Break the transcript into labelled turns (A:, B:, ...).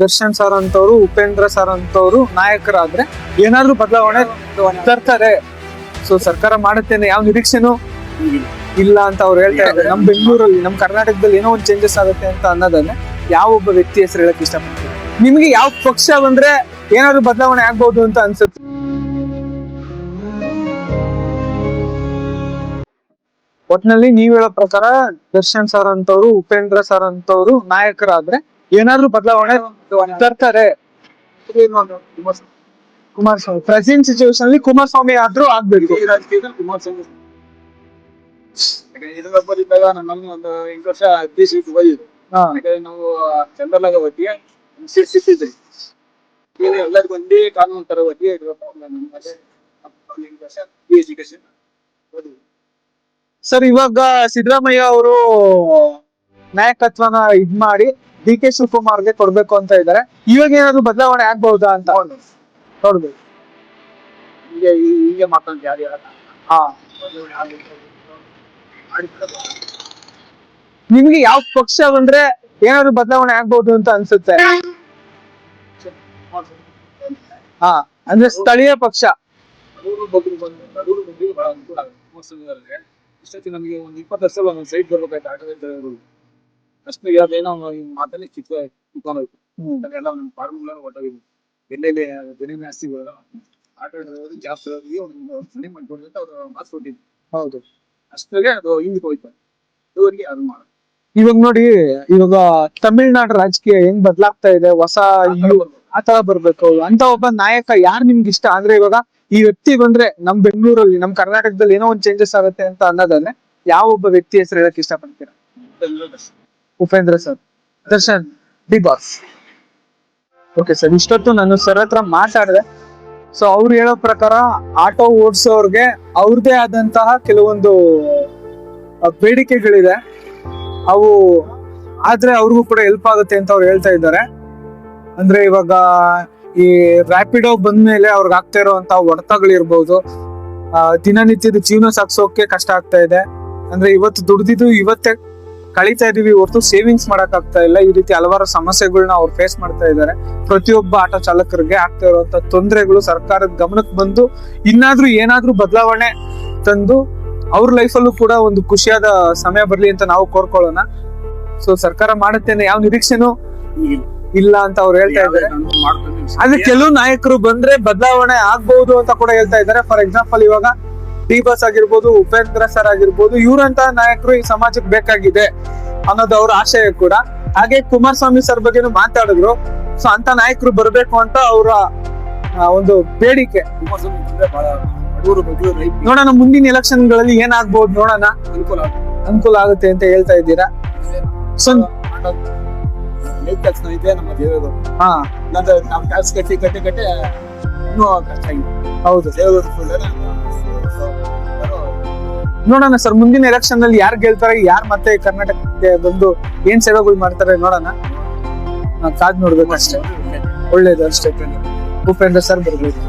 A: Darshan sir ಅಂತವ್ರು, Upendra sir ಅಂತವ್ರು ನಾಯಕರಾದ್ರೆ ಏನಾದ್ರೂ ಬದಲಾವಣೆ ತರ್ತಾರೆ. ಸೊ ಸರ್ಕಾರ ಮಾಡುತ್ತೇನೆ, ಯಾವ ನಿರೀಕ್ಷೆನೂ ಇಲ್ಲ ಅಂತ ಅವ್ರು ಹೇಳ್ತಾ ಇದ್ದಾರೆ. ನಮ್ ಬೆಂಗಳೂರಲ್ಲಿ, ನಮ್ ಕರ್ನಾಟಕದಲ್ಲಿ ಏನೋ ಒಂದು ಚೇಂಜಸ್ ಆಗುತ್ತೆ ಅಂತ ಅನ್ನೋದನ್ನೇ ಯಾವ ಒಬ್ಬ ವ್ಯಕ್ತಿ ಹೆಸರು ಹೇಳಕ್ ಇಷ್ಟಪಡ್ತೀನಿ. ನಿಮ್ಗೆ ಯಾವ ಪಕ್ಷ ಬಂದ್ರೆ ಏನಾದ್ರು ಬದಲಾವಣೆ ಆಗ್ಬಹುದು ಅಂತ ಅನ್ಸುತ್ತೆ? ಒಟ್ನಲ್ಲಿ ನೀವ್ ಹೇಳೋ ಪ್ರಕಾರ ದರ್ಶನ್ ಸರ್ ಅಂತವ್ರು, ಉಪೇಂದ್ರ ಸರ್ ಅಂತವ್ರು ನಾಯಕರಾದ್ರೆ ಏನಾದ್ರೂ ಬದಲಾವಣೆ ತರ್ತಾರೆ. ಕುಮಾರಸ್ವಾಮಿ ಪ್ರೆಸೆಂಟ್ ಸಿಚುವೇಶನ್ ಅಲ್ಲಿ ಕುಮಾರಸ್ವಾಮಿ ಆದ್ರೂ ಆಗ್ಬೇಕು.
B: ಕುಮಾರಸ್ವಾಮಿ ಇದ್ದಾಗ ನಮ್ಮ ಒಂದು 8 ವರ್ಷ ದೇಶಕ್ಕೆ ಹೋಗಿದ್ವಿ. ನಾವು ಜನರಲ್ ಆಗ ಒಟ್ಟಿಗೆ ಸಿಕ್ಕಿದ್ರಿ. ಎಲ್ಲರಿಗೂ ಒಂದೇ ಕಾನೂನು ತರ ಒಟ್ಟಿಗೆ ಎಜುಕೇಶನ್.
A: ಸರ್, ಇವಾಗ ಸಿದ್ದರಾಮಯ್ಯ ಅವರು ನಾಯಕತ್ವನ ಇದ್ ಮಾಡಿ ಡಿ ಕೆ ಶಿವಕುಮಾರ್ಗೆ ಕೊಡ್ಬೇಕು ಅಂತ ಇದ್ದಾರೆ. ಇವಾಗ ಏನಾದ್ರು ಬದಲಾವಣೆ ಆಗ್ಬಹುದಾ ಅಂತ ನೋಡ್ಬೇಕು.
B: ಹೀಗೆ ಮಾತಾಡ್ ಯಾರು ಹೇಳಲ್ಲ.
A: ನಿಮ್ಗೆ ಯಾವ ಪಕ್ಷ ಬಂದ್ರೆ ಏನಾದ್ರು ಬದಲಾವಣೆ ಆಗ್ಬಹುದು ಅಂತ ಅನ್ಸುತ್ತೆ? ಅಂದ್ರೆ ಸ್ಥಳೀಯ ಪಕ್ಷ.
B: ಇಷ್ಟೊತ್ತಿ ನಮಗೆ ಒಂದು 20 ವರ್ಷ ಒಂದು ಸೈಟ್ ಬರ್ಬೇಕಾಯ್ತು. ಆಟೋ ಅಷ್ಟು ಏನೋ ಮಾತಲ್ಲಿ ಚಿಕ್ಕ ಕುತ್ಕೊಂಡೋಯ್ತು. ಎಲ್ಲ ನಮ್ಮ ಫಾರ್ಮುಲ ಹೊಟ್ಟೋಗಿದ್ವಿ. ಎಲ್ಲೆಲ್ಲಿ ಬೆಲೆ ಜಾಸ್ತಿ ಆಟೋ ಜಾಸ್ತಿ ಒಂದು ಸರಿ ಮಾಡ್ಕೊಂಡು ಅಂತ ಅವ್ರು ಮಾತು ಕೊಟ್ಟಿದ್ರು.
A: ಹೌದು,
B: ಅಷ್ಟಾಗೆ ಅದು ಹಿಂದಕ್ಕೆ ಹೋಯ್ತು. ಇದುವರೆಗೆ ಅದು ಮಾಡ.
A: ಇವಾಗ ನೋಡಿ, ಇವಾಗ ತಮಿಳ್ನಾಡು ರಾಜಕೀಯ ಹೆಂಗ್ ಬದಲಾಗ್ತಾ ಇದೆ, ಹೊಸ ಆತರ ಬರ್ಬೇಕು ಅಂತ ಒಬ್ಬ ನಾಯಕ ಯಾರು ನಿಮ್ಗೆ ಇಷ್ಟ? ಅಂದ್ರೆ ಇವಾಗ ಈ ವ್ಯಕ್ತಿ ಬಂದ್ರೆ ನಮ್ ಬೆಂಗಳೂರಲ್ಲಿ, ನಮ್ ಕರ್ನಾಟಕದಲ್ಲಿ ಏನೋ ಒಂದ್ ಚೇಂಜಸ್ ಆಗುತ್ತೆ ಅಂತ ಅನ್ನೋದನ್ನೇ ಯಾವ ಒಬ್ಬ ವ್ಯಕ್ತಿ ಹೆಸರು ಹೇಳಕ್ ಇಷ್ಟಪಡ್ತೀರಾ? Upendra sir, Darshan, D boss. Okay sir, ಇಷ್ಟೊತ್ತು ನಾನು ಸರ್ ಹತ್ರ ಮಾತಾಡಿದೆ. ಸೊ ಅವ್ರು ಹೇಳೋ ಪ್ರಕಾರ ಆಟೋ ಓಡಿಸೋರ್ಗೆ ಅವ್ರದೇ ಆದಂತಹ ಕೆಲವೊಂದು ಬೇಡಿಕೆಗಳಿದೆ, ಅವು ಆದ್ರೆ ಅವ್ರಿಗೂ ಕೂಡ ಹೆಲ್ಪ್ ಆಗುತ್ತೆ ಅಂತ ಅವ್ರು ಹೇಳ್ತಾ ಇದ್ದಾರೆ. ಅಂದ್ರೆ ಇವಾಗ ಈ ರ್ಯಾಪಿಡೋ ಬಂದ್ಮೇಲೆ ಅವ್ರಿಗೆ ಆಗ್ತಾ ಇರುವಂತ ಹೊಡೆತಗಳಿರ್ಬೋದು, ದಿನನಿತ್ಯದ ಜೀವನ ಸಾಗಿಸೋಕೆ ಕಷ್ಟ ಆಗ್ತಾ ಇದೆ. ಅಂದ್ರೆ ಇವತ್ತು ದುಡ್ದಿದ್ದು ಇವತ್ತೇ ಕಳೀತಾ ಇದೀವಿ ಹೊರತು ಸೇವಿಂಗ್ಸ್ ಮಾಡಕ್ ಆಗ್ತಾ ಇಲ್ಲ. ಈ ರೀತಿ ಹಲವಾರು ಸಮಸ್ಯೆಗಳನ್ನ ಅವ್ರು ಫೇಸ್ ಮಾಡ್ತಾ ಇದ್ದಾರೆ. ಪ್ರತಿಯೊಬ್ಬ ಆಟೋ ಚಾಲಕರಿಗೆ ಆಗ್ತಾ ಇರುವಂತ ತೊಂದರೆಗಳು ಸರ್ಕಾರದ ಗಮನಕ್ಕೆ ಬಂದು ಇನ್ನಾದ್ರೂ ಏನಾದ್ರೂ ಬದಲಾವಣೆ ತಂದು ಅವ್ರ ಲೈಫಲ್ಲೂ ಕೂಡ ಒಂದು ಖುಷಿಯಾದ ಸಮಯ ಬರ್ಲಿ ಅಂತ ನಾವು ಕೋರ್ಕೊಳ್ಳೋಣ. ಸೊ ಸರ್ಕಾರ ಮಾಡುತ್ತೇನೆ, ಯಾವ ನಿರೀಕ್ಷೆನೂ ಇಲ್ಲ ಅಂತ ಅವ್ರು ಹೇಳ್ತಾ ಇದ್ದಾರೆ. ಆದ್ರೆ ಕೆಲವು ನಾಯಕರು ಬಂದ್ರೆ ಬದಲಾವಣೆ ಆಗ್ಬಹುದು ಅಂತ ಕೂಡ ಹೇಳ್ತಾ ಇದ್ದಾರೆ. ಫಾರ್ ಎಕ್ಸಾಂಪಲ್, ಇವಾಗ ಡಿ ಬಾಸ್ ಆಗಿರ್ಬೋದು, ಉಪೇಂದ್ರ ಸರ್ ಆಗಿರ್ಬೋದು, ಇವ್ರಂತ ನಾಯಕರು ಈ ಸಮಾಜಕ್ಕೆ ಬೇಕಾಗಿದೆ ಅನ್ನೋದು ಅವ್ರ ಆಶಯ ಕೂಡ. ಹಾಗೆ ಕುಮಾರಸ್ವಾಮಿ ಸರ್ ಬಗ್ಗೆನೂ ಮಾತಾಡಿದ್ರು. ಸೊ ಅಂತ ನಾಯಕರು ಬರ್ಬೇಕು ಅಂತ ಅವರ ಒಂದು ಬೇಡಿಕೆ. ನೋಡೋಣ ಮುಂದಿನ ಎಲೆಕ್ಷನ್ ಗಳಲ್ಲಿ ಏನಾಗ್ಬಹುದು, ನೋಡೋಣ. ಅನುಕೂಲ ಆಗುತ್ತೆ ಅಂತ ಹೇಳ್ತಾ ಇದ್ದೀರಾ. ಸೊ
B: ನಮ್ಮ ದೇವರು ನಾವು ಟ್ಯಾಕ್ಸ್ ಕಟ್ಟಿ ಇನ್ನೂ ಕಷ್ಟ ಆಗಿದೆ.
A: ಹೌದು, ನೋಡೋಣ ಸರ್, ಮುಂದಿನ ಎಲೆಕ್ಷನ್ ನಲ್ಲಿ ಯಾರು ಗೆಲ್ತಾರೆ, ಯಾರು ಮತ್ತೆ ಕರ್ನಾಟಕಕ್ಕೆ ಬಂದು ಏನ್ ಸೇವೆಗಳು ಮಾಡ್ತಾರೆ ನೋಡೋಣ. ಕಾದ್ ನೋಡ್ಬೇಕು ಅಷ್ಟೇ. ಒಳ್ಳೇದು ಅಷ್ಟೇ. ಉಪೇಂದ್ರ ಸರ್ ಬರ್ಬೇಕು.